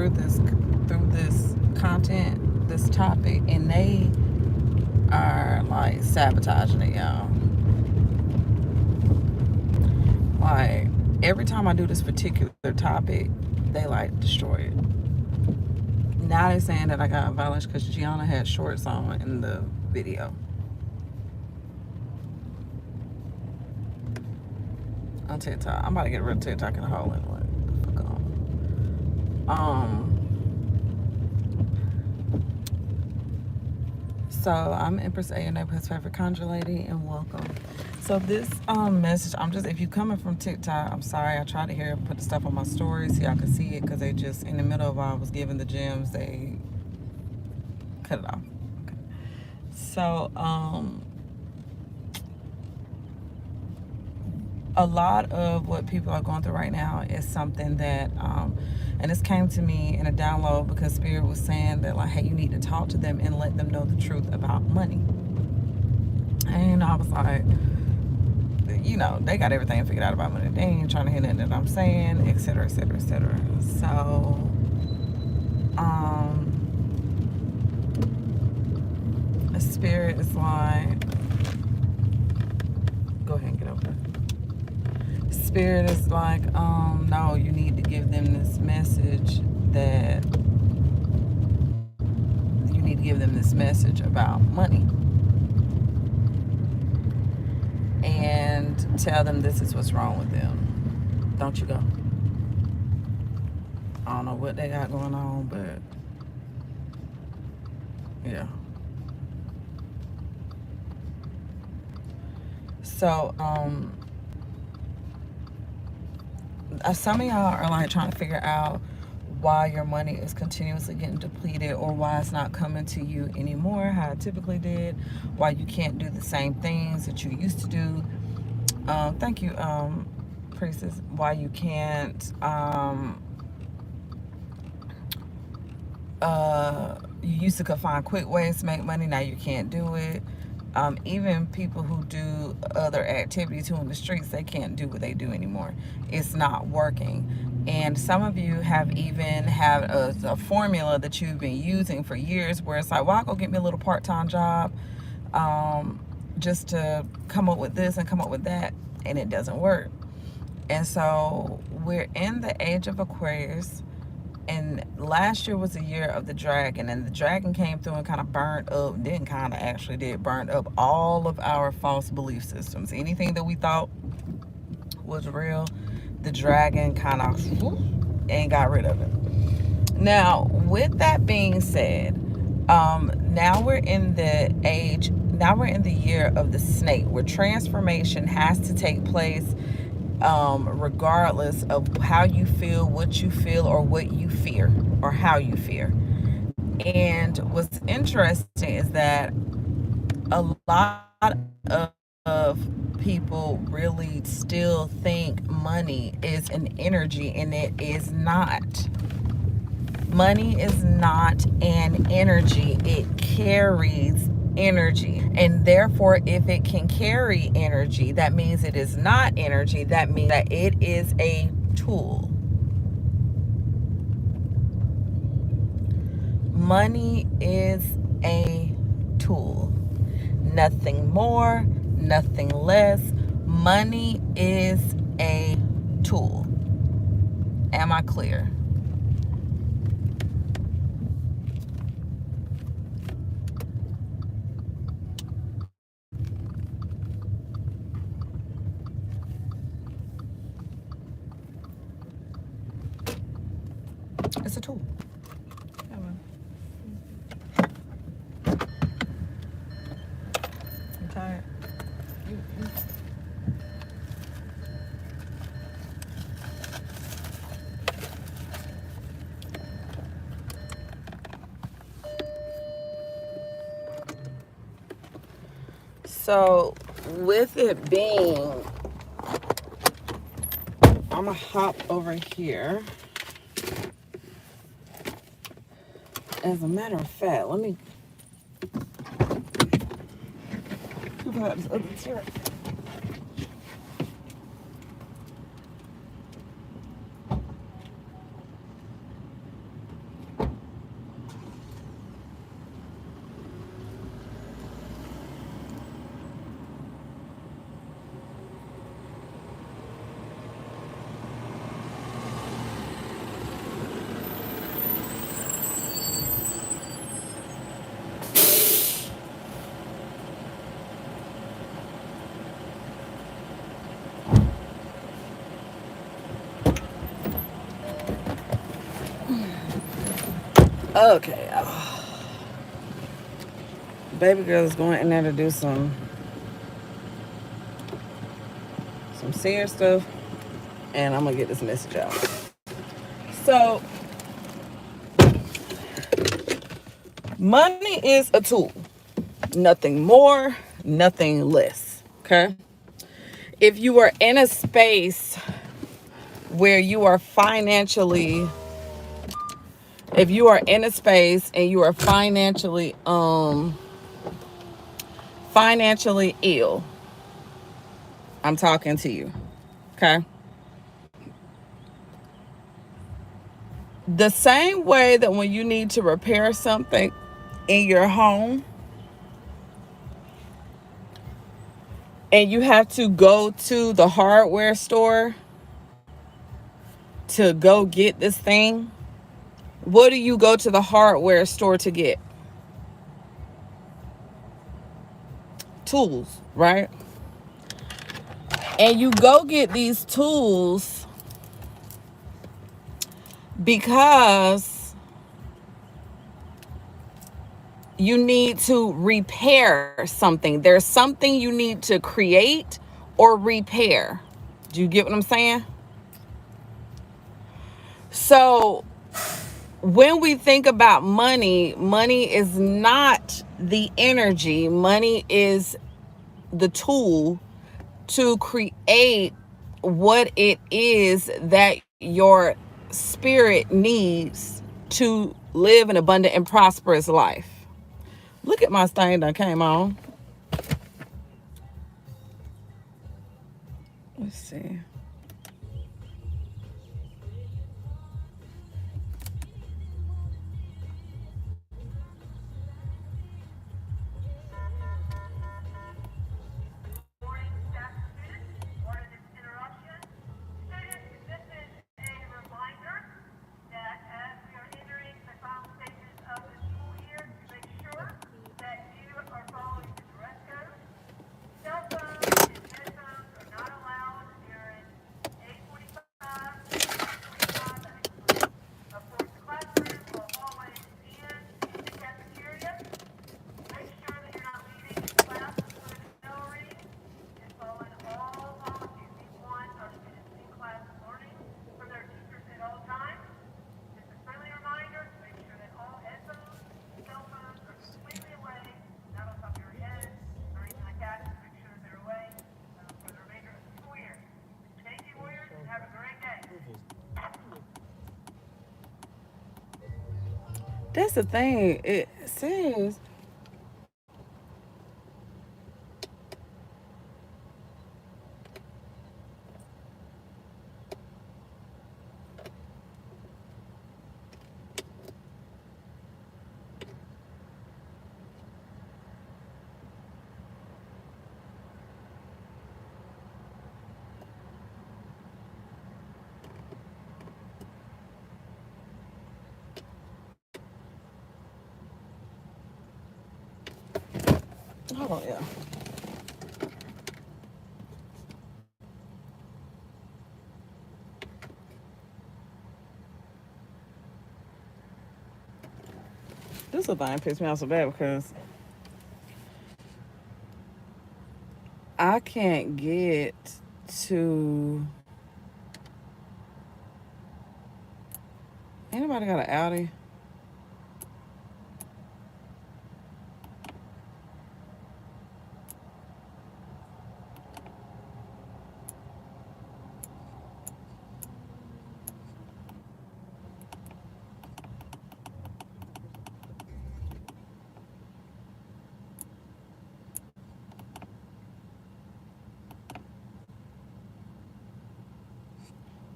through this content, this topic, and they are like sabotaging it, y'all. Like every time I do this particular topic, they like destroy it. Now they're saying that I got violence because Gianna had shorts on in the video on TikTok. I'm about to get rid of TikTok in a hole anyway. Fuck on. So I'm Empress A, your neighborhood's favorite conjure lady, and welcome. So this message, if you coming from TikTok, I'm sorry. I tried to put the stuff on my stories so y'all could see it, because they just in the middle of while I was giving the gems, they cut it off. Okay. So a lot of what people are going through right now is something that and this came to me in a download because Spirit was saying that, like, hey, you need to talk to them and let them know the truth about money. And I was like, they got everything figured out about money. They ain't trying to hear nothing that I'm saying, et cetera, et cetera, et cetera. So a Spirit is like, go ahead and get over there. Spirit is like, no, you need to give them this message about money. And tell them this is what's wrong with them. Don't you go. I don't know what they got going on, but yeah. So, some of y'all are like trying to figure out why your money is continuously getting depleted, or why it's not coming to you anymore how it typically did, why you can't do the same things that you used to do. Thank you, Priestess. Why you can't you used to could find quick ways to make money, now you can't do it. Even people who do other activities, who in the streets, they can't do what they do anymore. It's not working. And some of you have even had a formula that you've been using for years, where it's like, well, I'll go get me a little part-time job just to come up with this and come up with that, and it doesn't work. And so we're in the age of Aquarius. And last year was the year of the dragon, and the dragon came through and kind of burned up, burned up all of our false belief systems. Anything that we thought was real, the dragon kind of and got rid of it. Now, with that being said, now we're in the year of the snake, where transformation has to take place, regardless of how you feel, what you feel, or what you fear, or how you fear. And what's interesting is that a lot of people really still think money is an energy, and it is not. Money is not an energy. It carries energy, and therefore, if it can carry energy, that means it is not energy. That means that it is a tool. Money is a tool. Nothing more, nothing less. Money is a tool. Am I clear? It's a tool. I'm tired. So, with it being, I'm gonna hop over here. As a matter of fact, let me pull out this other chair. Okay, baby girl is going in there to do some serious stuff, and I'm gonna get this message out. So, money is a tool, nothing more, nothing less. Okay, if you are in a space where you are financially, if you are in a space and you are financially ill, I'm talking to you. Okay, the same way that when you need to repair something in your home and you have to go to the hardware store to go get this thing, what do you go to the hardware store to get? Tools, right? And you go get these tools because you need to repair something. There's something you need to create or repair. Do you get what I'm saying? So when we think about money, money is not the energy. Money is the tool to create what it is that your spirit needs to live an abundant and prosperous life. Look at my stain that came on. Let's see. That's the thing. It says hold on, yeah. This little thing pissed me off so bad because I can't get to. Anybody got an Audi?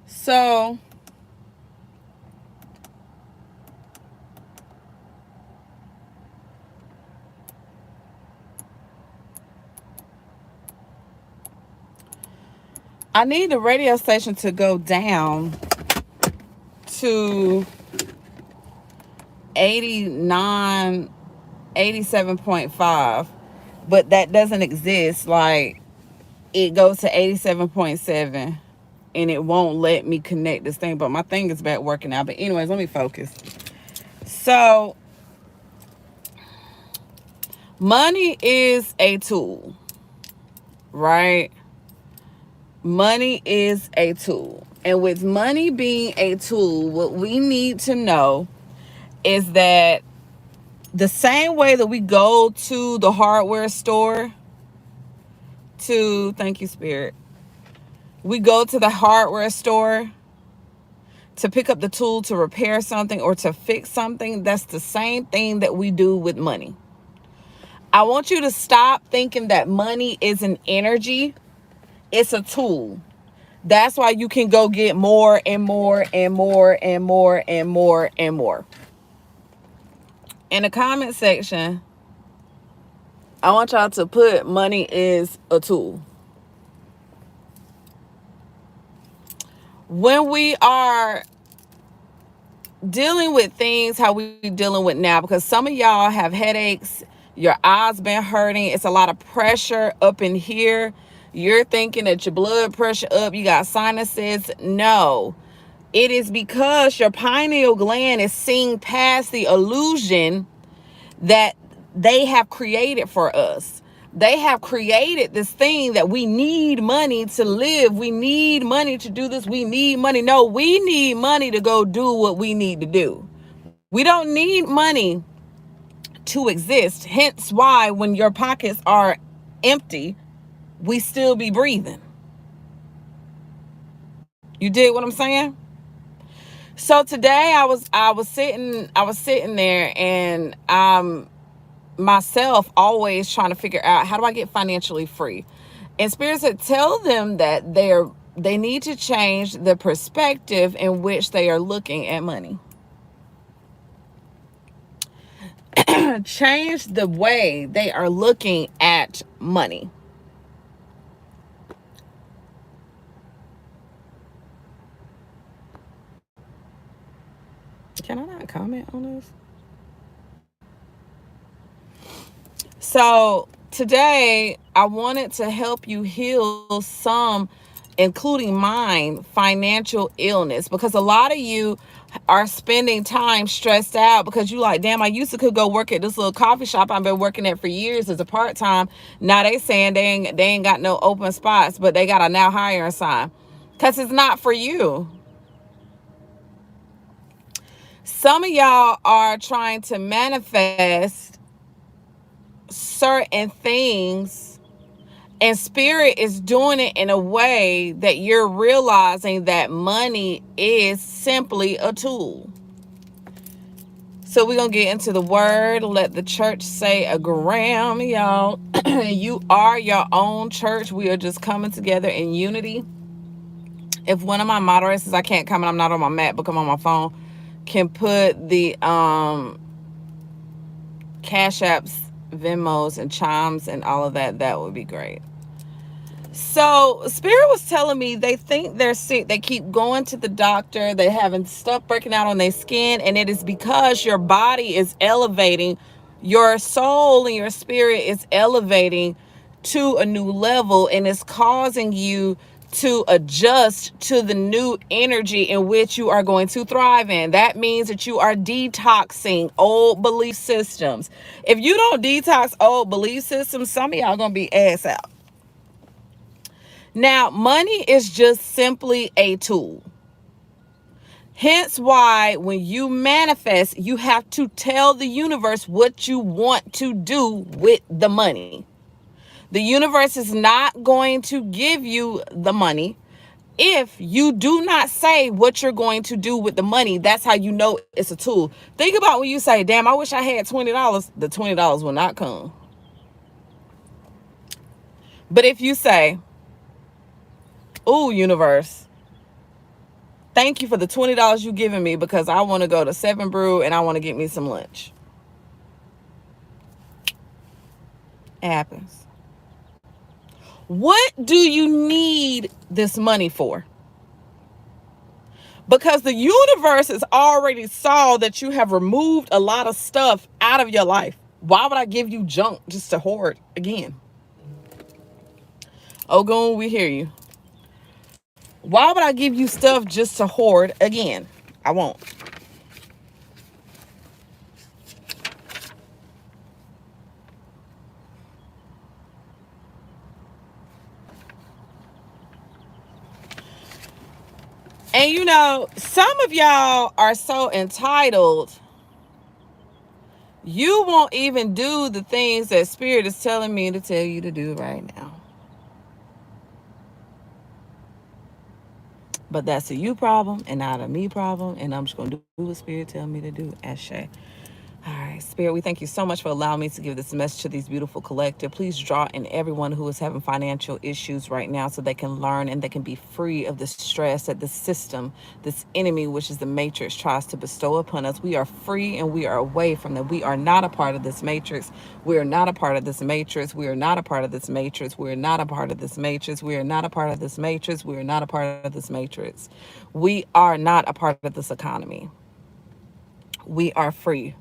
So I need the radio station to go down to 89, 87.5, but that doesn't exist. Like, it goes to 87.7 and it won't let me connect this thing, but my thing is back working now. But anyways, let me focus. So money is a tool, right? Money is a tool. And with money being a tool, what we need to know is that the same way that we go to the hardware store thank you, Spirit, we go to the hardware store to pick up the tool to repair something or to fix something, that's the same thing that we do with money. I want you to stop thinking that money is an energy. It's a tool. That's why you can go get more and more and more and more and more and more. In the comment section, I want y'all to put money is a tool. When we are dealing with things how we dealing with now, because some of y'all have headaches, your eyes been hurting, it's a lot of pressure up in here, you're thinking that your blood pressure up, you got sinuses. No, it is because your pineal gland is seeing past the illusion that they have created for us. They have created this thing that we need money to live. We need money to do this. We need money. No, we need money to go do what we need to do. We don't need money to exist. Hence why when your pockets are empty, we still be breathing. You dig what I'm saying? So today I was sitting there, and myself always trying to figure out, how do I get financially free? And Spirit said, tell them that they need to change the perspective in which they are looking at money. Change the way they are looking at money. Can I not comment on this? So today I wanted to help you heal some, including mine, financial illness, because a lot of you are spending time stressed out because you like, damn, I used to could go work at this little coffee shop I've been working at for years as a part-time. Now they saying they ain't got no open spots, but they got a now hiring sign, because it's not for you. Some of y'all are trying to manifest certain things, and Spirit is doing it in a way that you're realizing that money is simply a tool. So we're going to get into the word. Let the church say a gram, y'all. You are your own church. We are just coming together in unity. If one of my moderators, I can't comment, I'm not on my MacBook, I'm on my phone, can put the Cash Apps, Venmos, and Chimes and all of that, that would be great. So Spirit was telling me they think they're sick. They keep going to the doctor. They're having stuff breaking out on their skin. And it is because your body is elevating. Your soul and your spirit is elevating to a new level. And it's causing you to adjust to the new energy in which you are going to thrive in. That means that you are detoxing old belief systems. If you don't detox old belief systems, some of y'all gonna be ass out. Now, money is just simply a tool. Hence why when you manifest, you have to tell the universe what you want to do with the money. The universe is not going to give you the money if you do not say what you're going to do with the money. That's how you know it's a tool. Think about when you say, damn, I wish I had $20. The $20 will not come. But if you say, ooh, universe, thank you for the $20 you giving me because I want to go to 7 Brew and I want to get me some lunch. It happens. What do you need this money for? Because the universe has already saw that you have removed a lot of stuff out of your life. Why would I give you junk just to hoard again? Ogun, we hear you. Why would I give you stuff just to hoard again? I won't. And you know, some of y'all are so entitled, you won't even do the things that Spirit is telling me to tell you to do right now. But that's a you problem and not a me problem. And I'm just going to do what Spirit tell me to do. Ashe. All right, Spirit, we thank you so much for allowing me to give this message to these beautiful collective. Please draw in everyone who is having financial issues right now so they can learn and they can be free of the stress that the system, this enemy, which is the matrix, tries to bestow upon us. We are free and we are away from them. We are not a part of this matrix. We are not a part of this matrix. We are not a part of this matrix. We are not a part of this matrix. We are not a part of this matrix. We are not a part of this matrix. We are not a part of this economy. We are free.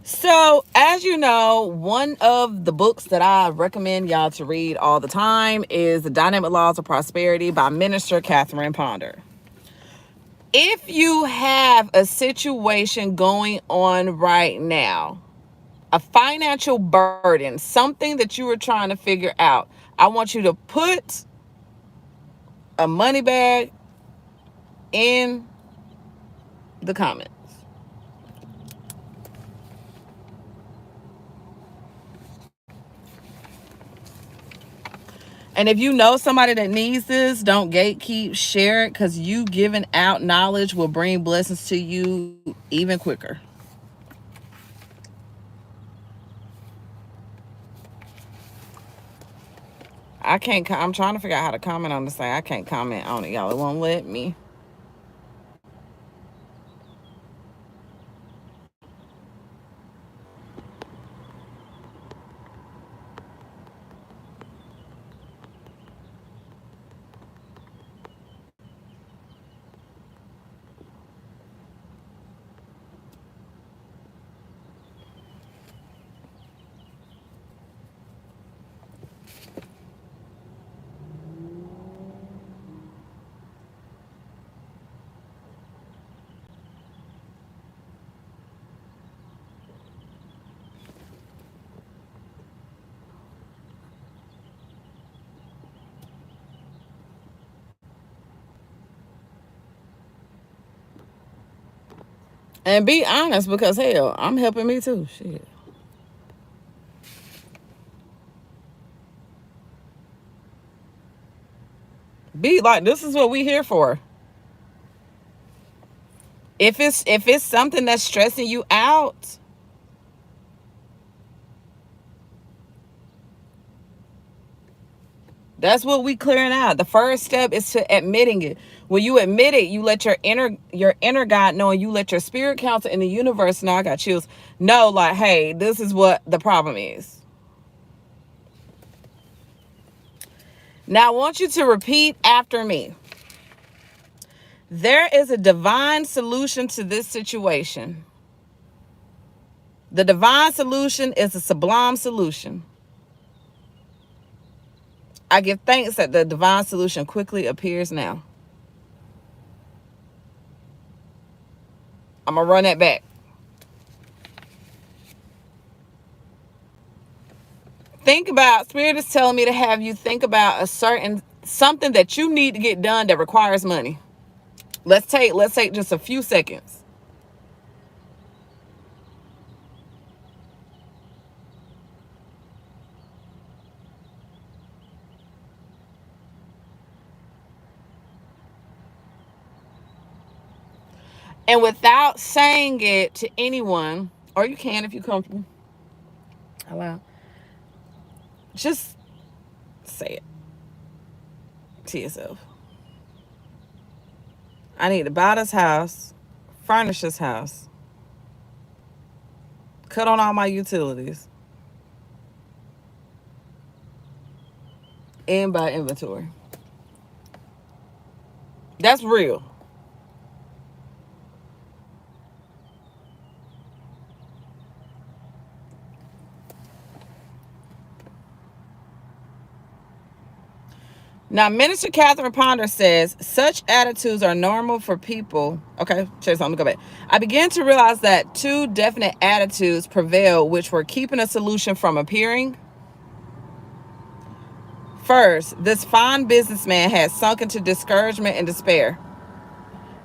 So, as you know, one of the books that I recommend y'all to read all the time is The Dynamic Laws of Prosperity by Minister Catherine Ponder. If you have a situation going on right now, a financial burden, something that you are trying to figure out, I want you to put a money bag in the comments. And if you know somebody that needs this, don't gatekeep, share it, because you giving out knowledge will bring blessings to you even quicker. I can't, I'm trying to figure out how to comment on this thing. I can't comment on it, y'all. It won't let me. And be honest, because hell, I'm helping me too. Shit. Be like, this is what we here for. If it's something that's stressing you out, that's what we clearing out. The first step is to admitting it. When you admit it, you let your inner God know, and you let your spirit counsel in the universe know. I got chills. Know, like, hey, this is what the problem is. Now I want you to repeat after me. There is a divine solution to this situation. The divine solution is a sublime solution. I give thanks that the divine solution quickly appears now. I'm going to run that back. Think about, Spirit is telling me to have you think about something that you need to get done that requires money. Let's take just a few seconds. And without saying it to anyone, or you can if you're comfortable, allow, just say it to yourself. I need to buy this house, furnish this house, cut on all my utilities, and buy inventory. That's real. Now, Minister Catherine Ponder says, such attitudes are normal for people. Okay, Chase, I'm going to go back. I began to realize that two definite attitudes prevail, which were keeping a solution from appearing. First, this fine businessman had sunk into discouragement and despair.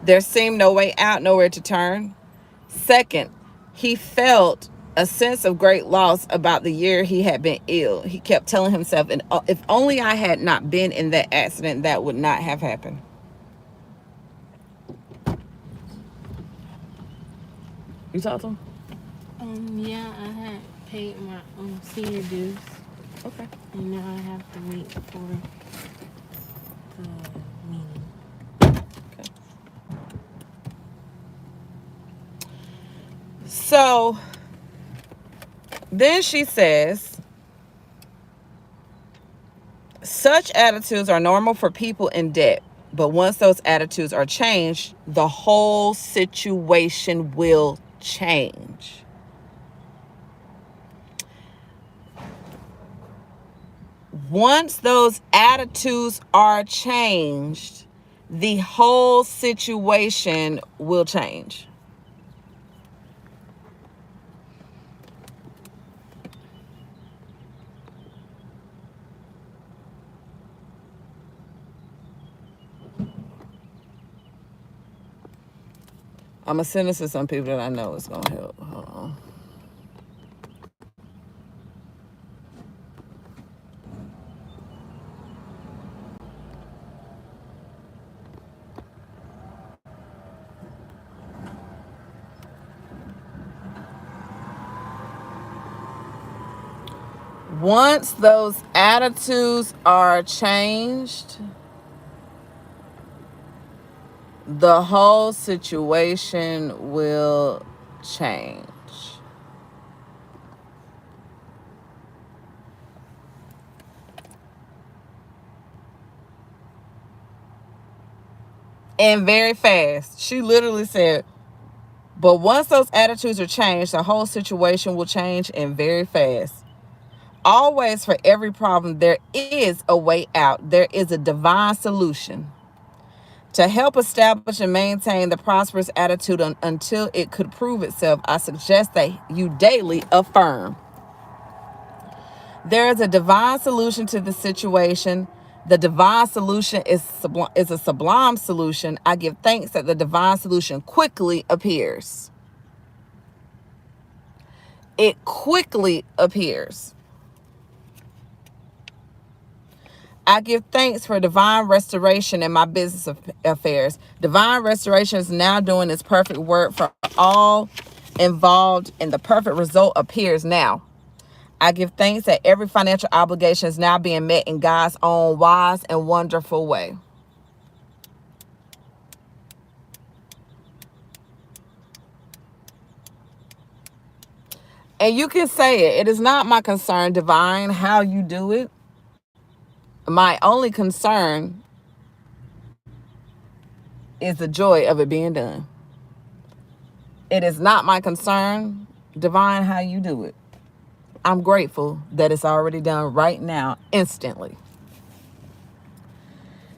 There seemed no way out, nowhere to turn. Second, he felt a sense of great loss about the year he had been ill. He kept telling himself, and if only I had not been in that accident, that would not have happened. You talked to him? Yeah, I had paid my senior dues. Okay. And now I have to wait for the meeting. Okay. So then she says, such attitudes are normal for people in debt, but once those attitudes are changed, the whole situation will change. Once those attitudes are changed, the whole situation will change. I'm going to send this to some people that I know is going to help. Hold on. Once those attitudes are changed, the whole situation will change. And very fast. She literally said, but once those attitudes are changed, the whole situation will change, and very fast. Always, for every problem, there is a way out. There is a divine solution. To help establish and maintain the prosperous attitude until it could prove itself, I suggest that you daily affirm, there is a divine solution to the situation. The divine solution is a sublime solution. I give thanks that the divine solution quickly appears. It quickly appears. I give thanks for divine restoration in my business affairs. Divine restoration is now doing its perfect work for all involved, and the perfect result appears now. I give thanks that every financial obligation is now being met in God's own wise and wonderful way. And you can say it. It is not my concern, divine, how you do it. My only concern is the joy of it being done. It is not my concern, divine, how you do it. I'm grateful that it's already done right now, instantly.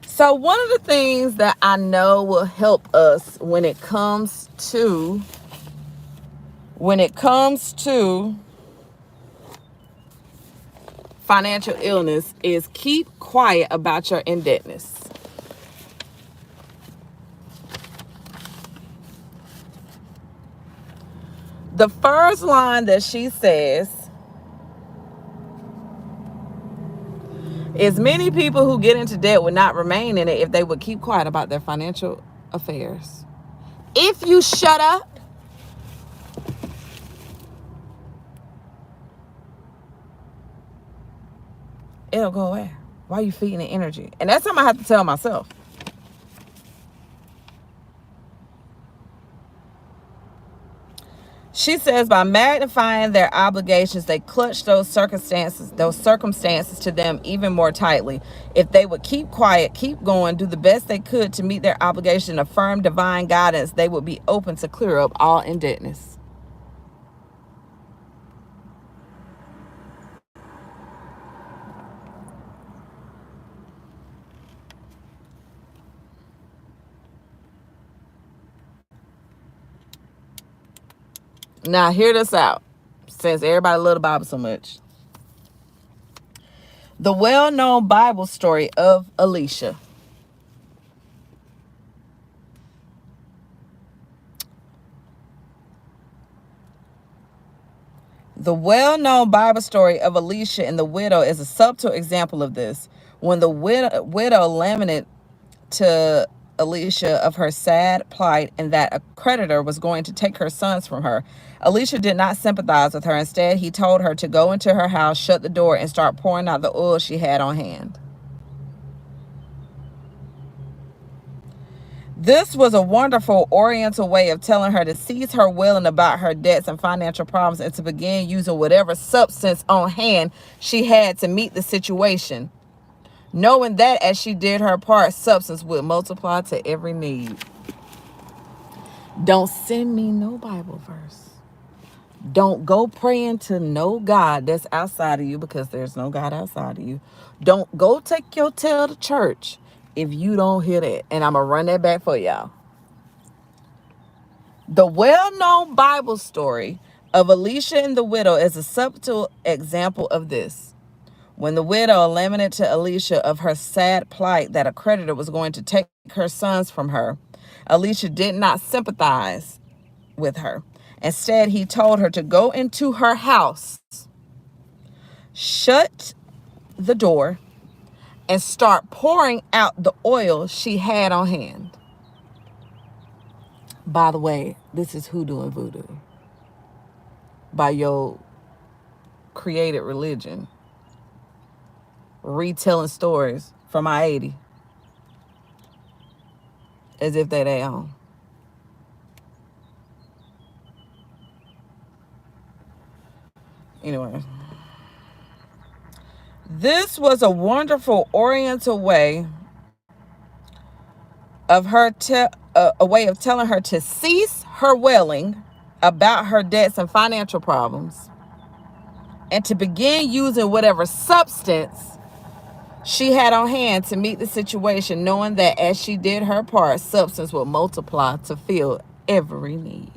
So one of the things that I know will help us when it comes to financial illness is keep quiet about your indebtedness. The first line that she says is, many people who get into debt would not remain in it if they would keep quiet about their financial affairs. If you shut up, it'll go away. Why are you feeding the energy? And that's something I have to tell myself. She says, by magnifying their obligations, they clutch those circumstances to them even more tightly. If they would keep quiet, keep going, do the best they could to meet their obligation, affirm divine guidance, they would be open to clear up all indebtedness. Now, hear this out, since everybody love the Bible so much. The well-known Bible story of Elisha. The well-known Bible story of Elisha and the widow is a subtle example of this. When the widow lamented to Elisha of her sad plight and that a creditor was going to take her sons from her, Elisha did not sympathize with her. Instead, he told her to go into her house, shut the door, and start pouring out the oil she had on hand. This was a wonderful Oriental way of telling her to cease her wailing about her debts and financial problems and to begin using whatever substance on hand she had to meet the situation, knowing that as she did her part, substance would multiply to every need. Don't send me no Bible verse. Don't go praying to no God that's outside of you, because there's no God outside of you. Don't go take your tail to church if you don't hear that. And I'm going to run that back for y'all. The well-known Bible story of Elisha and the widow is a subtle example of this. When the widow lamented to Elisha of her sad plight that a creditor was going to take her sons from her, Elisha did not sympathize with her. Instead, he told her to go into her house, shut the door, and start pouring out the oil she had on hand. By the way, this is hoodoo and voodoo by your created religion, retelling stories from my 80 as if they their own. Anyway, this was a wonderful Oriental way of her a way of telling her to cease her wailing about her debts and financial problems and to begin using whatever substance she had on hand to meet the situation, knowing that as she did her part, substance would multiply to fill every need.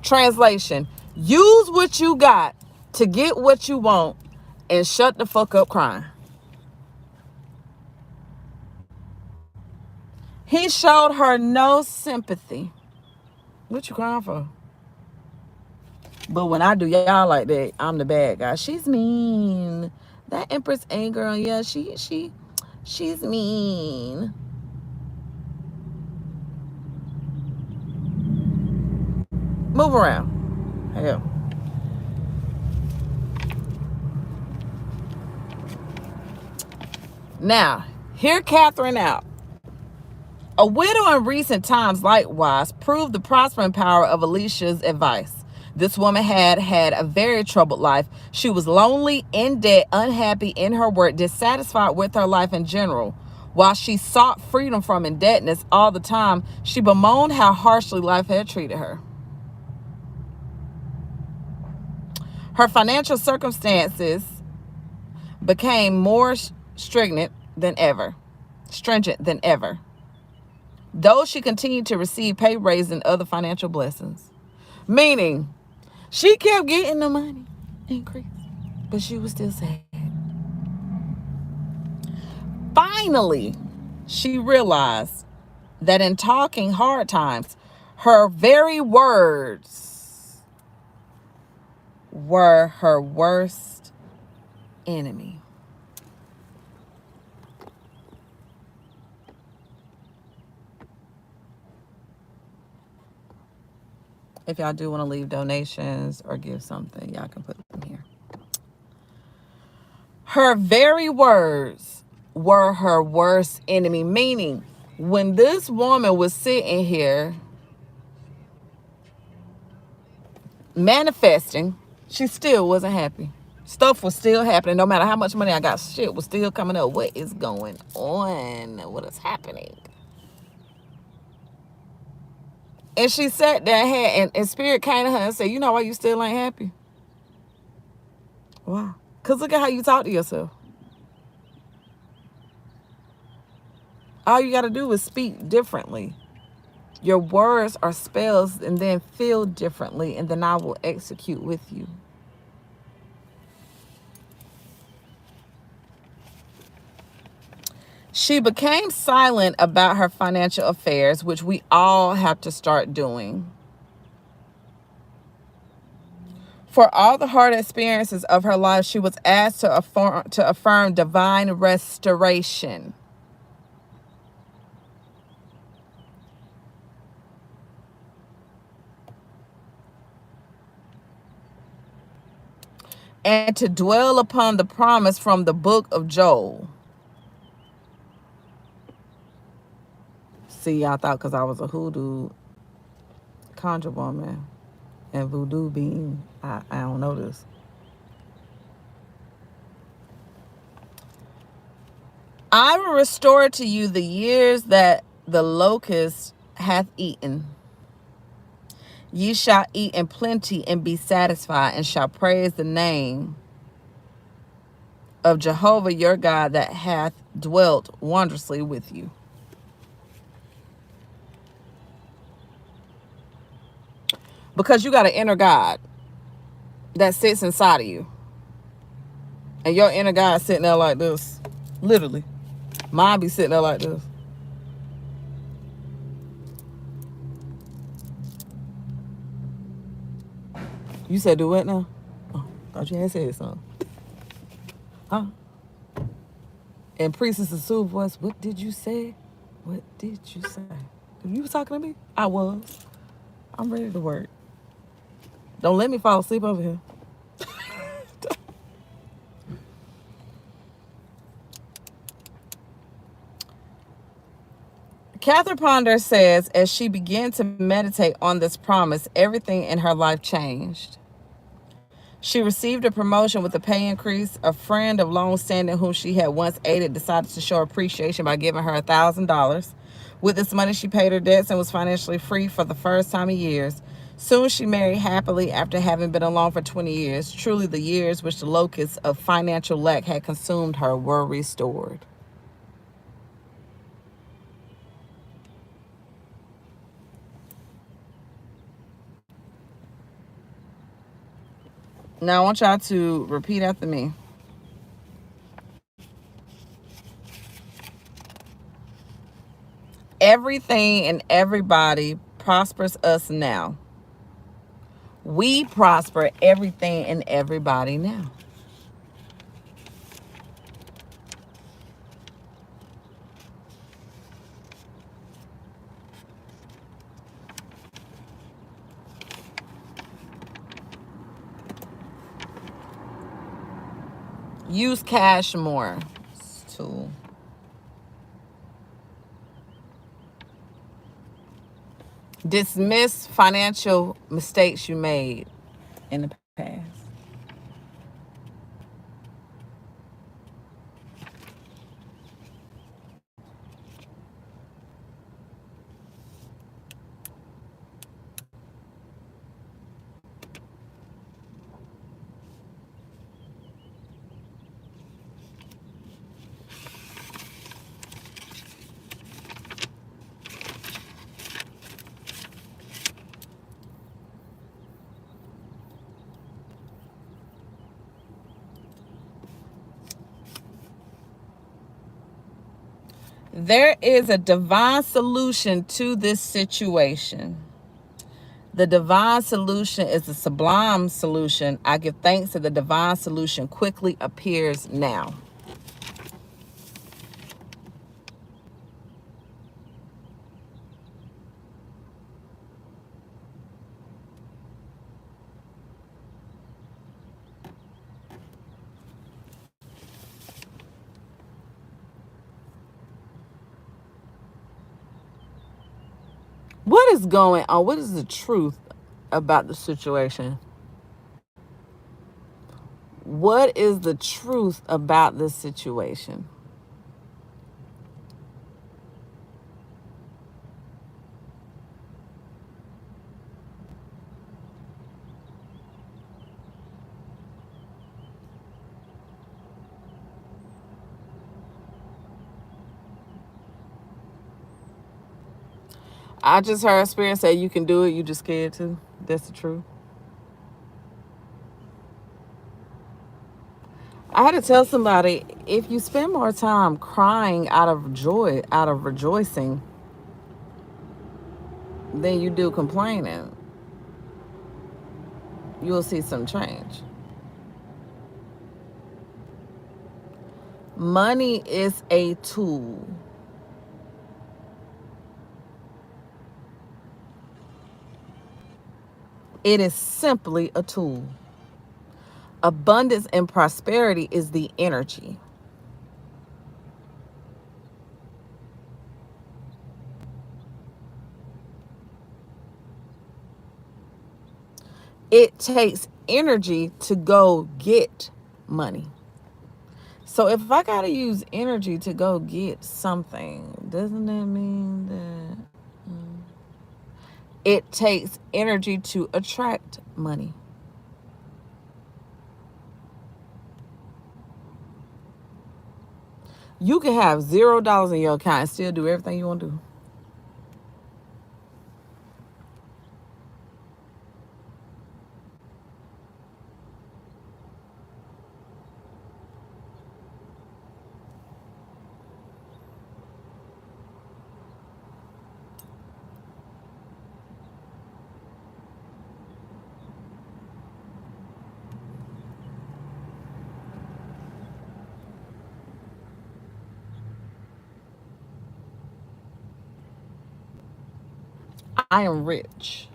Translation: use what you got to get what you want and shut the fuck up crying. He showed her no sympathy. What you crying for? But when I do y'all like that, I'm the bad guy. She's mean. That Empress A girl, yeah, she's mean. Move around. Hell. Now, hear Catherine out. A widow in recent times likewise proved the prospering power of Elisha's advice. This woman had a very troubled life. She was lonely, in debt, unhappy in her work, dissatisfied with her life in general. While she sought freedom from indebtedness all the time, she bemoaned how harshly life had treated her. Her financial circumstances became more stringent than ever. Though she continued to receive pay raises and other financial blessings. Meaning, she kept getting the money increase, but she was still sad. Finally, she realized that in talking hard times, her very words were her worst enemy. If y'all do want to leave donations or give something, y'all can put them here. Her very words were her worst enemy. Meaning, when this woman was sitting here manifesting, she still wasn't happy. Stuff was still happening. No matter how much money I got, shit was still coming up. What is going on? What is happening? And she sat there and Spirit came to her and said, you know why you still ain't happy? Why? Because look at how you talk to yourself. All you got to do is speak differently. Your words are spells, and then feel differently, and then I will execute with you. She became silent about her financial affairs, which we all have to start doing. For all the hard experiences of her life, she was asked to affirm divine restoration. And to dwell upon the promise from the book of Joel. See, I thought because I was a hoodoo conjure woman and voodoo being, I don't know this. I will restore to you the years that the locust hath eaten. Ye shall eat in plenty and be satisfied, and shall praise the name of Jehovah your God that hath dwelt wondrously with you. Because you got an inner God that sits inside of you. And your inner God sitting there like this. Literally. Mine be sitting there like this. You said do what now? Oh, thought you had said something. Huh? And Priestess of Sue voice, what did you say? What did you say? You was talking to me? I was. I'm ready to work. Don't let me fall asleep over here. Catherine Ponder says, as she began to meditate on this promise, everything in her life changed. She received a promotion with a pay increase. A friend of long standing whom she had once aided decided to show appreciation by giving her $1,000. With this money, she paid her debts and was financially free for the first time in years. Soon she married happily after having been alone for 20 years. Truly, the years which the locusts of financial lack had consumed her were restored. Now, I want y'all to repeat after me. Everything and everybody prospers us now. We prosper everything and everybody now. Use cash more. Tool. Dismiss financial mistakes you made in the past. There is a divine solution to this situation. The divine solution is the sublime solution. I give thanks that the divine solution quickly appears now. What is going on? What is the truth about the situation? What is the truth about this situation? I just heard Spirit say you can do it. You just scared to. That's the truth. I had to tell somebody, if you spend more time crying out of joy, out of rejoicing, than you do complaining, you'll see some change. Money is a tool. It is simply a tool. Abundance and prosperity is the energy. It takes energy to go get money. So if I got to use energy to go get something, doesn't that mean that it takes energy to attract money? You can have $0 in your account and still do everything you want to do. I am rich.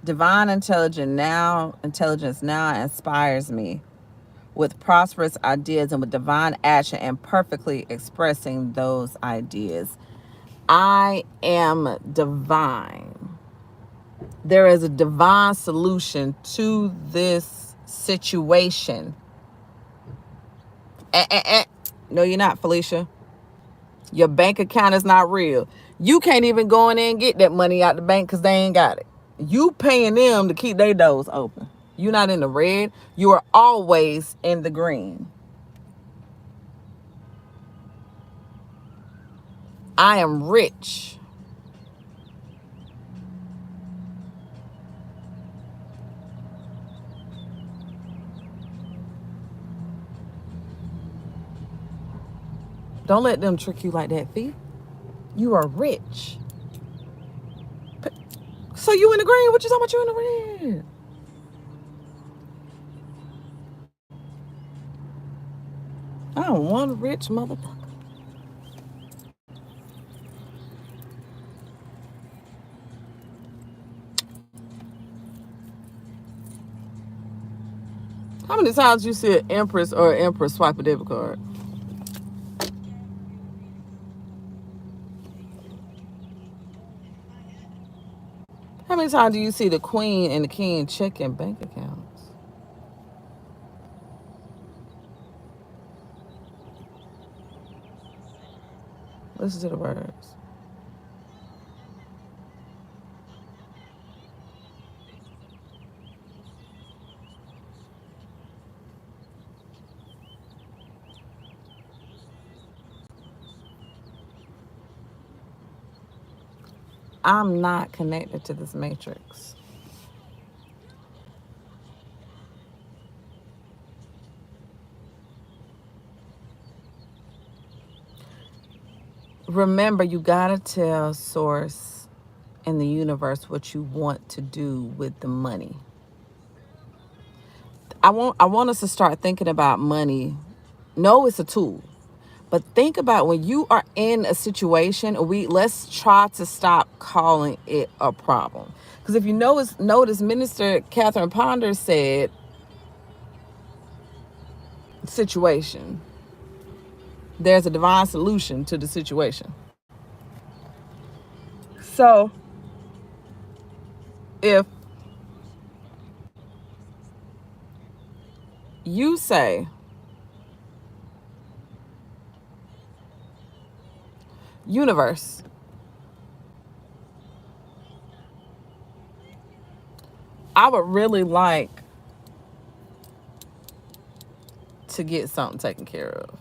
Divine intelligence now inspires me with prosperous ideas and with divine action and perfectly expressing those ideas. I am divine. There is a divine solution to this situation. No, you're not, Felicia. Your bank account is not real. You can't even go in there and get that money out the bank because they ain't got it. You paying them to keep their doors open. You're not in the red. You are always in the green. I am rich. Don't let them trick you like that, Fee. You are rich. So you in the green? What you talking about? You in the red? I don't want a rich motherfucker. How many times you see an empress or an empress swipe a debit card? How many times do you see the queen and the king checking bank accounts? Listen to the words. I'm not connected to this matrix. Remember, you gotta tell source and the universe what you want to do with the money. I want us to start thinking about money. No, it's a tool. But think about when you are in a situation, let's try to stop calling it a problem. Because if you notice Minister Catherine Ponder said situation. There's a divine solution to the situation. So if you say, universe, I would really like to get something taken care of.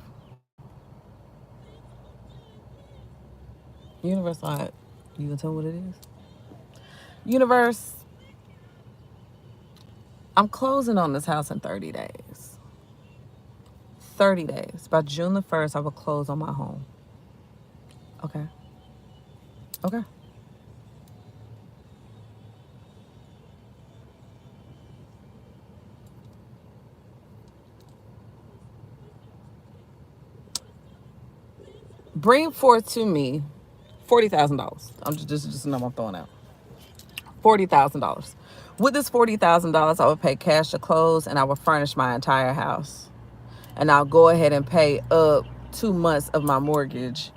Universe, like, you can tell what it is. Universe, I'm closing on this house in 30 days. 30 days. By June the 1st, I will close on my home. Okay. Okay. Bring forth to me $40,000. I'm just a number I'm throwing out. $40,000. With this $40,000, I would pay cash to close, and I would furnish my entire house. And I'll go ahead and pay up 2 months of my mortgage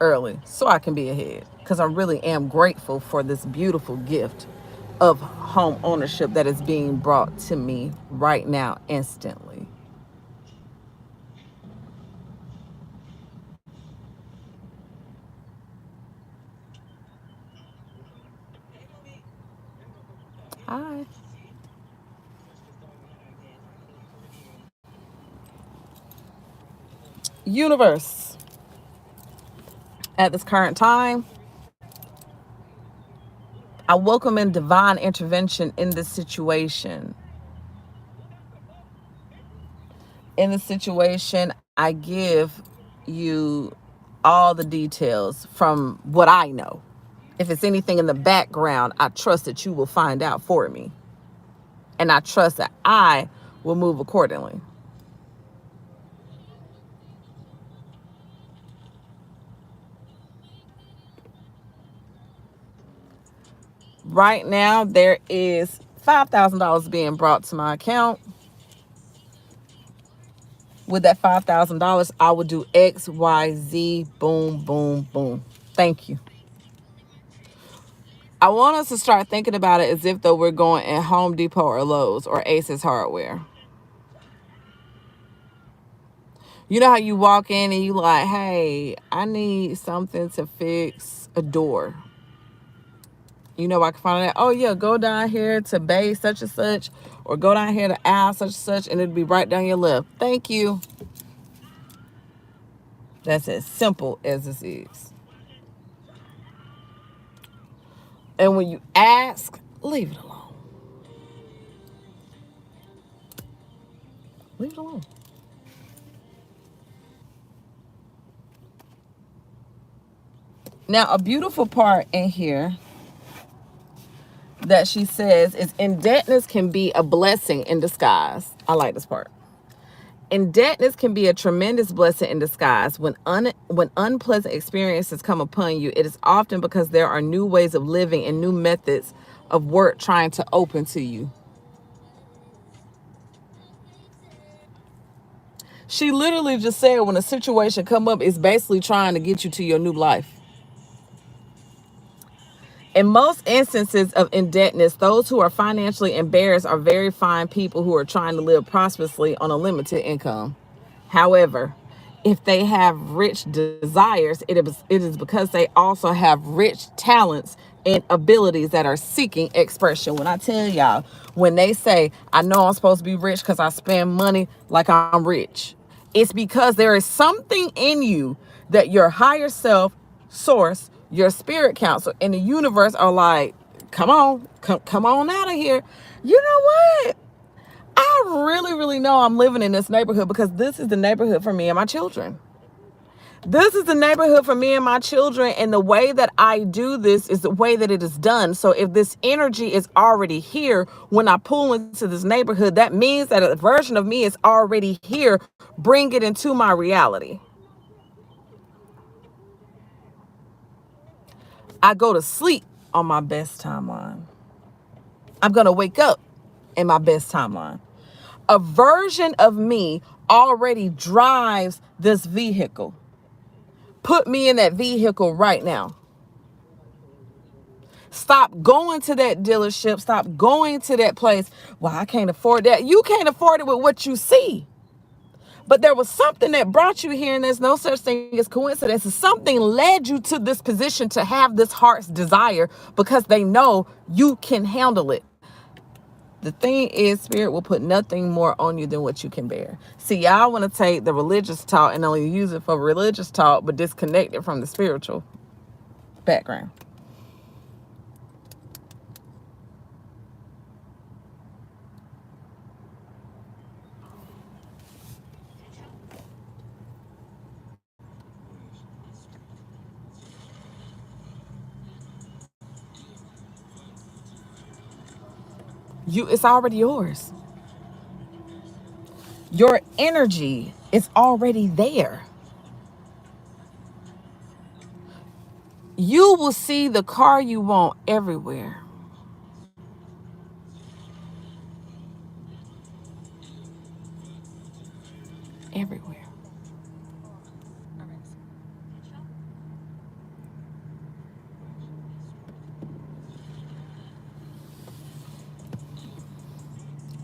early so I can be ahead, because I really am grateful for this beautiful gift of home ownership that is being brought to me right now instantly. Hi. Universe, at this current time, I welcome in divine intervention in this situation. In the situation, I give you all the details from what I know. If it's anything in the background, I trust that you will find out for me. And I trust that I will move accordingly. Right now, there is $5,000 being brought to my account. With that $5,000, I will do X, Y, Z, boom, boom, boom. Thank you. I want us to start thinking about it as if though we're going at Home Depot or Lowe's or Aces Hardware. You know how you walk in and you like, hey, I need something to fix a door. You know, I can find that. Oh yeah, go down here to bay such and such, or go down here to aisle such and such, and it'll be right down your left. Thank you. That's as simple as this is. And when you ask, leave it alone. Leave it alone. Now, a beautiful part in here that she says is indebtedness can be a blessing in disguise. I like this part. Indebtedness can be a tremendous blessing in disguise. When unpleasant experiences come upon you, it is often because there are new ways of living and new methods of work trying to open to you. She literally just said when a situation come up, it's basically trying to get you to your new life. In most instances of indebtedness, those who are financially embarrassed are very fine people who are trying to live prosperously on a limited income. However, if they have rich desires, it is because they also have rich talents and abilities that are seeking expression. When I tell y'all, when they say, I know I'm supposed to be rich because I spend money like I'm rich, it's because there is something in you that your higher self, source, your spirit council, and the universe are like, come on, come on out of here. You know what? I really, really know I'm living in this neighborhood because this is the neighborhood for me and my children. This is the neighborhood for me and my children, and the way that I do this is the way that it is done. So if this energy is already here when I pull into this neighborhood, that means that a version of me is already here. Bring it into my reality. I go to sleep on my best timeline. I'm going to wake up in my best timeline. A version of me already drives this vehicle. Put me in that vehicle right now. Stop going to that dealership. Stop going to that place. Well, I can't afford that. You can't afford it with what you see. But there was something that brought you here, and there's no such thing as coincidence. Something led you to this position to have this heart's desire because they know you can handle it. The thing is, Spirit will put nothing more on you than what you can bear. See, y'all want to take the religious talk and only use it for religious talk, but disconnect it from the spiritual background. It's already yours. Your energy is already there. You will see the car you want everywhere. Everywhere.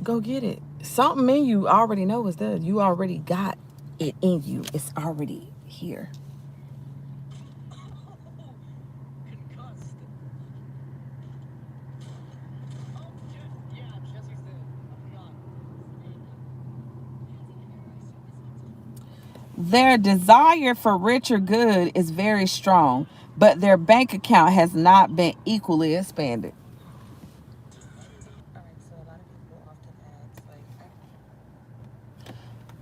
Go get it. Something in you already know is there. You already got it in you. It's already here. Their desire for richer good is very strong, but their bank account has not been equally expanded.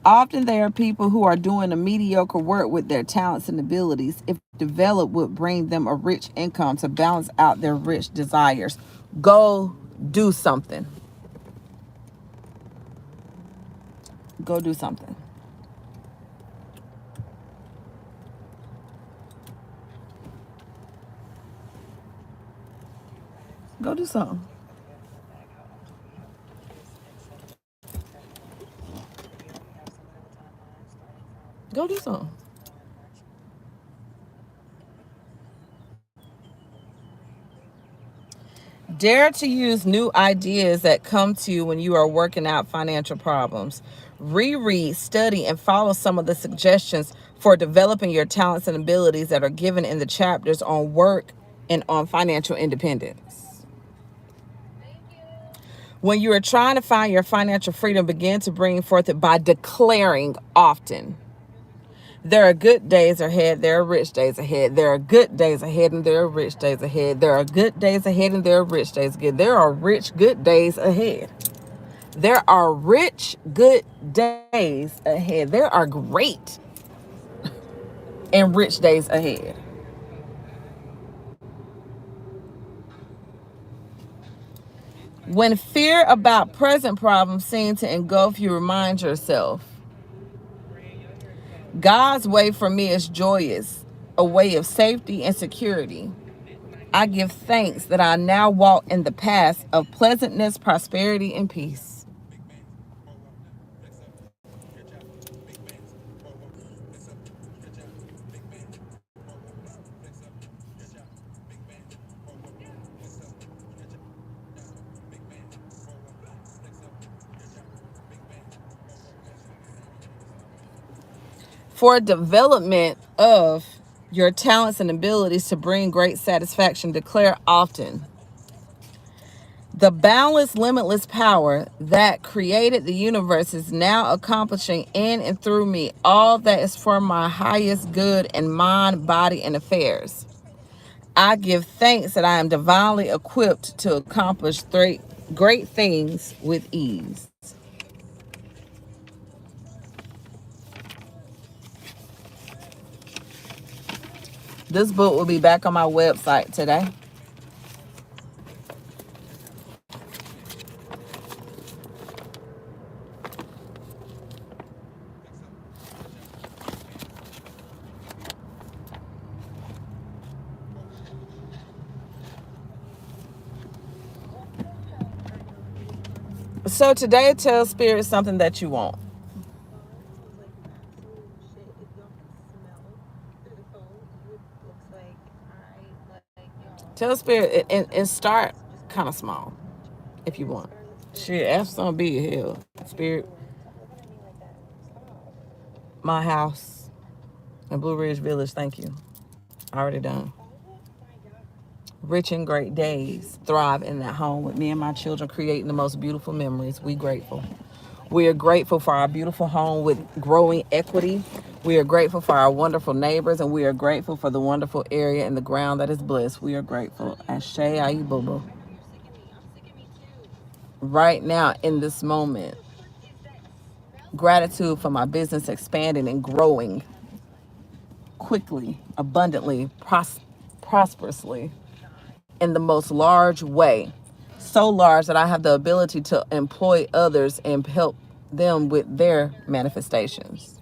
Often there are people who are doing a mediocre work with their talents and abilities. If developed, would bring them a rich income to balance out their rich desires. Go do something. Go do something. Go do something. Go do something. Dare to use new ideas that come to you when you are working out financial problems. Reread, study, and follow some of the suggestions for developing your talents and abilities that are given in the chapters on work and on financial independence. When you are trying to find your financial freedom, begin to bring forth it by declaring often. There are good days ahead. There are rich days ahead. There are good days ahead and there are rich days ahead. There are good days ahead and there are rich days ahead. There are rich, good days ahead. There are rich, good days ahead. There are great and rich days ahead. When fear about present problems seems to engulf you, remind yourself, God's way for me is joyous, a way of safety and security. I give thanks that I now walk in the path of pleasantness, prosperity, and peace. For development of your talents and abilities to bring great satisfaction, declare often. The boundless, limitless power that created the universe is now accomplishing in and through me all that is for my highest good in mind, body, and affairs. I give thanks that I am divinely equipped to accomplish great things with ease. This book will be back on my website today. So today, tell Spirit something that you want. Tell Spirit and start kind of small if you want. Shit, ask something big. Hell, Spirit, my house in Blue Ridge Village. Thank you. Already done. Rich and great days. Thrive in that home with me and my children, creating the most beautiful memories. We grateful. We are grateful for our beautiful home with growing equity. We are grateful for our wonderful neighbors, and we are grateful for the wonderful area and the ground that is blessed. We are grateful. Ashe Ayibubu. Right now, in this moment, gratitude for my business expanding and growing quickly, abundantly, prosperously, in the most large way. so large that I have the ability to employ others and help them with their manifestations.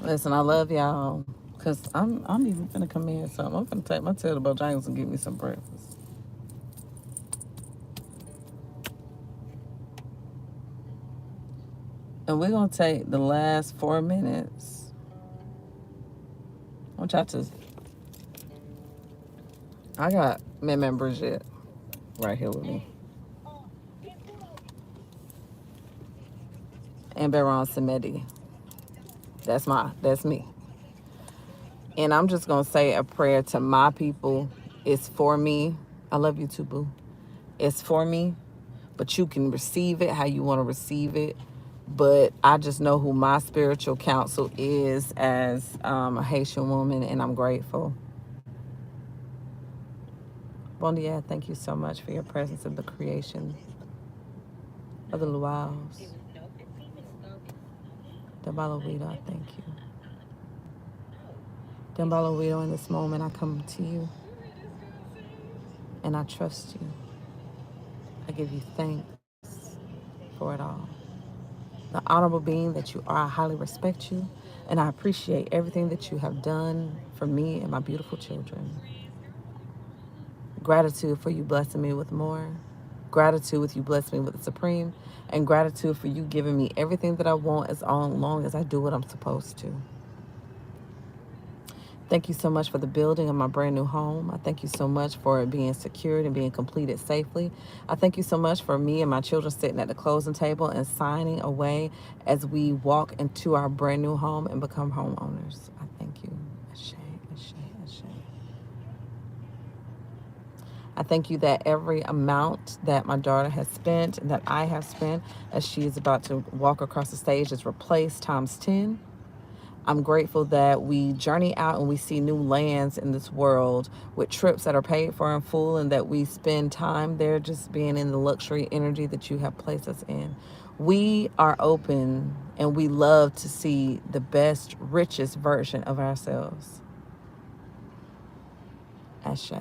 Listen, I love y'all. Cause I'm even finna come in something. I'm finna take my tail to Bojangles and get me some breakfast. And we're gonna take the last 4 minutes. I want y'all to. I got Meme Bridget right here with me, and Baron Samedi. That's me. And I'm just gonna say a prayer to my people. It's for me. I love you too, boo. It's for me, but you can receive it how you want to receive it. But I just know who my spiritual counsel is as a Haitian woman, and I'm grateful. Bon dia, thank you so much for your presence in the creation of the luau's. Dembalo Guido, I thank you. Dembalo Guido, in this moment, I come to you, and I trust you. I give you thanks for it all. The honorable being that you are, I highly respect you, and I appreciate everything that you have done for me and my beautiful children. Gratitude for you blessing me with more. Gratitude with you blessing me with the supreme. And gratitude for you giving me everything that I want as long as I do what I'm supposed to. Thank you so much for the building of my brand new home. I thank you so much for it being secured and being completed safely. I thank you so much for me and my children sitting at the closing table and signing away as we walk into our brand new home and become homeowners. I thank you. Ashe, ashe, ashe. I thank you that every amount that my daughter has spent and that I have spent as she is about to walk across the stage is replaced times 10. I'm grateful that we journey out and we see new lands in this world with trips that are paid for in full, and that we spend time there just being in the luxury energy that you have placed us in. We are open and we love to see the best, richest version of ourselves. Ashe.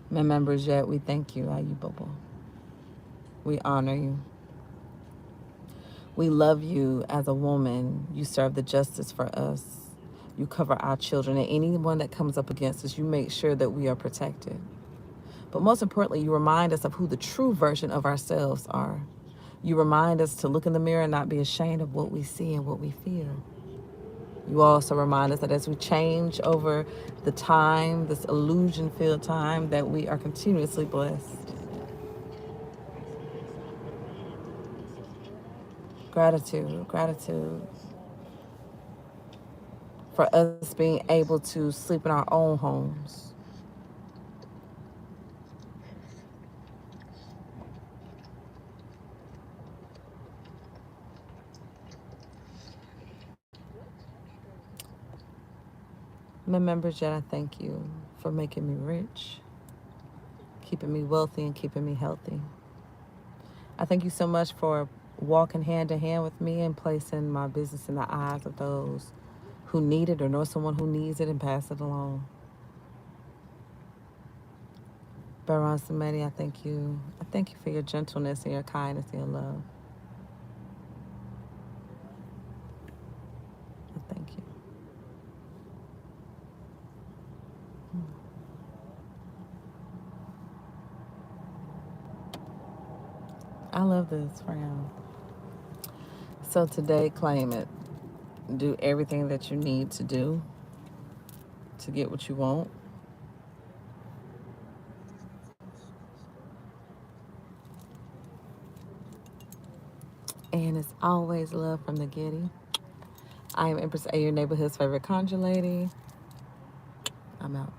Meme Bridget, we thank you, Ayubobo. We honor you. We love you as a woman. You serve the justice for us. You cover our children, and anyone that comes up against us, you make sure that we are protected. But most importantly, you remind us of who the true version of ourselves are. You remind us to look in the mirror and not be ashamed of what we see and what we feel. You also remind us that as we change over the time, this illusion-filled time, that we are continuously blessed. Gratitude, gratitude for us being able to sleep in our own homes. Remember, Jen, I thank you for making me rich, keeping me wealthy, and keeping me healthy. I thank you so much for walking hand in hand with me and placing my business in the eyes of those who need it or know someone who needs it and pass it along. Baron Samedi, I thank you. I thank you for your gentleness and your kindness and your love. I thank you. I love this round. So today, claim it. Do everything that you need to do to get what you want. And it's always love from the Getty. I am Empress A, your neighborhood's favorite conjure lady. I'm out.